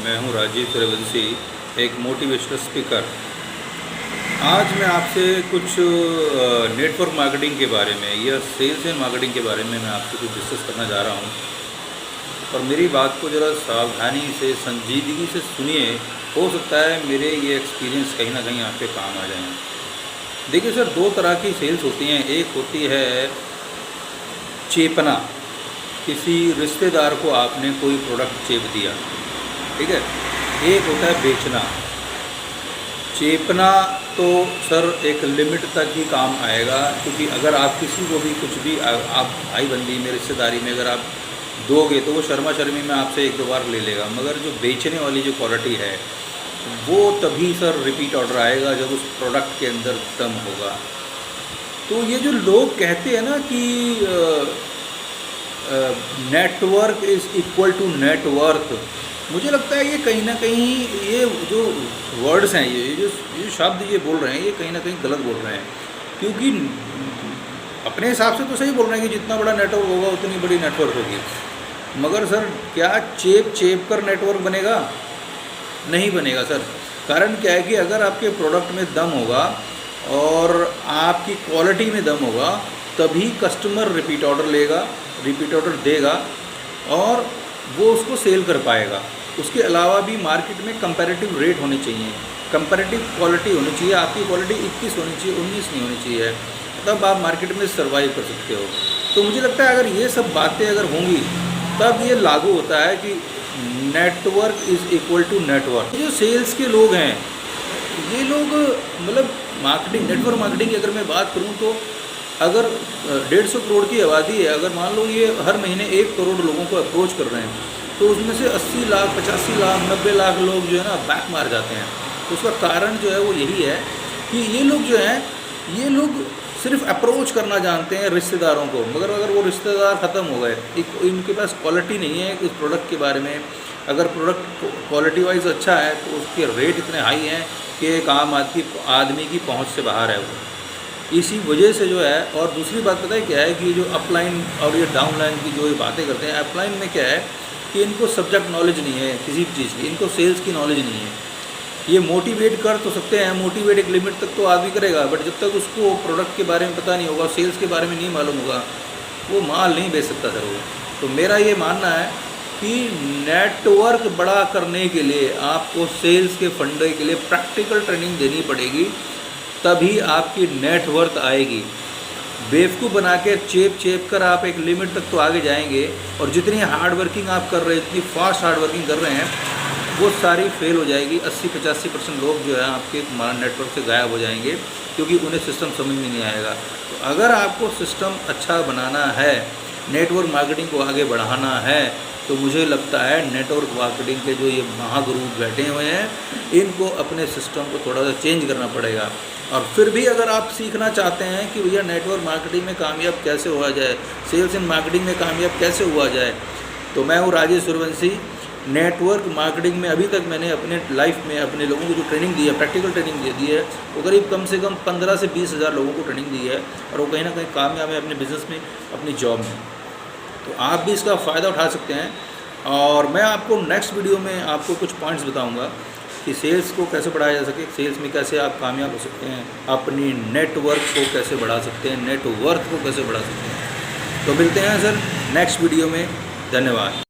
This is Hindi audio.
मैं हूं राजीव सूर्यवंशी, एक मोटिवेशनल स्पीकर। आज मैं आपसे कुछ नेटवर्क मार्केटिंग के बारे में या सेल्स एंड मार्केटिंग के बारे में मैं आपसे कुछ डिस्कस करना जा रहा हूं। और मेरी बात को ज़रा सावधानी से, संजीदगी से सुनिए। हो सकता है मेरे ये एक्सपीरियंस कहीं ना कहीं आप पे काम आ जाए। देखिए सर, दो तरह की सेल्स होती हैं। एक होती है चेपना, किसी रिश्तेदार को आपने कोई प्रोडक्ट चेप दिया, ठीक है। एक होता है बेचना। चेपना तो सर एक लिमिट तक ही काम आएगा, क्योंकि अगर आप किसी को भी कुछ भी आप भाई बंदी में, रिश्तेदारी में अगर आप दोगे तो वो शर्मा शर्मी में आपसे एक दो बार ले लेगा। मगर जो बेचने वाली जो क्वालिटी है वो तभी सर रिपीट ऑर्डर आएगा जब उस प्रोडक्ट के अंदर दम होगा। तो ये जो लोग कहते हैं ना कि network is equal to net worth, मुझे लगता है ये कहीं ना कहीं ये जो वर्ड्स हैं, ये जो शब्द ये बोल रहे हैं, ये कहीं ना कहीं गलत बोल रहे हैं। क्योंकि अपने हिसाब से तो सही बोल रहे हैं कि जितना बड़ा नेटवर्क होगा उतनी बड़ी नेटवर्क होगी। मगर सर क्या चेप कर नेटवर्क बनेगा? नहीं बनेगा सर। कारण क्या है कि अगर आपके प्रोडक्ट में दम होगा और आपकी क्वालिटी में दम होगा, तभी कस्टमर रिपीट ऑर्डर लेगा, रिपीट ऑर्डर देगा और वो उसको सेल कर पाएगा। उसके अलावा भी मार्केट में कंपैरेटिव रेट होने चाहिए, कंपैरेटिव क्वालिटी होनी चाहिए। आपकी क्वालिटी 21 होनी चाहिए, 19 नहीं होनी चाहिए, तब आप मार्केट में सर्वाइव कर सकते हो। तो मुझे लगता है अगर ये सब बातें अगर होंगी तब ये लागू होता है कि network is equal to network. जो सेल्स के लोग हैं, ये लोग मतलब मार्केटिंग, नेटवर्क मार्केटिंग की अगर मैं बात करूं तो अगर 150 करोड़ की आबादी है, अगर मान लो ये हर महीने 1 करोड़ लोगों को अप्रोच कर रहे हैं, तो उसमें से 80 लाख, 85 लाख, 90 लाख लोग जो है ना बैक मार जाते हैं। तो उसका कारण जो है वो यही है कि ये लोग जो हैं, ये लोग सिर्फ अप्रोच करना जानते हैं रिश्तेदारों को। मगर अगर वो रिश्तेदार ख़त्म हो गए, इनके पास क्वालिटी नहीं है इस प्रोडक्ट के बारे में। अगर प्रोडक्ट क्वालिटी वाइज अच्छा है तो उसके रेट इतने हाई हैं कि एक आम आदमी की पहुंच से बाहर है वो। इसी वजह से जो है, और दूसरी बात पता है क्या है कि जो अपलाइन और ये डाउनलाइन की जो ये बातें करते हैं, अपलाइन में क्या है कि इनको सब्जेक्ट नॉलेज नहीं है किसी भी चीज़ की, इनको सेल्स की नॉलेज नहीं है। ये मोटिवेट कर तो सकते हैं, मोटिवेट एक लिमिट तक तो आदमी करेगा, बट जब तक उसको प्रोडक्ट के बारे में पता नहीं होगा, सेल्स के बारे में नहीं मालूम होगा, वो माल नहीं बेच सकता सर वो। तो मेरा ये मानना है कि नेटवर्क बड़ा करने के लिए आपको सेल्स के फंडे के लिए प्रैक्टिकल ट्रेनिंग देनी पड़ेगी, तभी आपकी नेटवर्थ आएगी। बेवकूफ़ बना के चेप कर आप एक लिमिट तक तो आगे जाएंगे, और जितनी हार्ड वर्किंग आप कर रहे हैं, जितनी फास्ट हार्ड वर्किंग कर रहे हैं, वो सारी फेल हो जाएगी। 80-85% लोग जो है आपके नेटवर्क से गायब हो जाएंगे, क्योंकि उन्हें सिस्टम समझ में नहीं आएगा। तो अगर आपको सिस्टम अच्छा बनाना है, नेटवर्क मार्केटिंग को आगे बढ़ाना है, तो मुझे लगता है नेटवर्क मार्केटिंग के जो ये महागुरु बैठे हुए हैं, इनको अपने सिस्टम को थोड़ा सा चेंज करना पड़ेगा। और फिर भी अगर आप सीखना चाहते हैं कि भैया नेटवर्क मार्केटिंग में कामयाब कैसे हुआ जाए, सेल्स एंड मार्केटिंग में कामयाब कैसे हुआ जाए, तो मैं हूँ राजेश सूर्यवंशी। नेटवर्क मार्केटिंग में अभी तक मैंने अपने लाइफ में अपने लोगों को जो ट्रेनिंग दी है, प्रैक्टिकल ट्रेनिंग दे दी है, वो करीब कम से कम 15 से 20 हज़ार लोगों को ट्रेनिंग दी है, और वो कहीं ना कहीं कामयाब है अपने बिज़नेस में, अपनी जॉब में। तो आप भी इसका फ़ायदा उठा सकते हैं। और मैं आपको नेक्स्ट वीडियो में आपको कुछ पॉइंट्स बताऊंगा कि सेल्स को कैसे बढ़ाया जा सके, सेल्स में कैसे आप कामयाब हो सकते हैं, अपनी नेटवर्क को कैसे बढ़ा सकते हैं, नेटवर्थ को कैसे बढ़ा सकते हैं। तो मिलते हैं सर नेक्स्ट वीडियो में। धन्यवाद।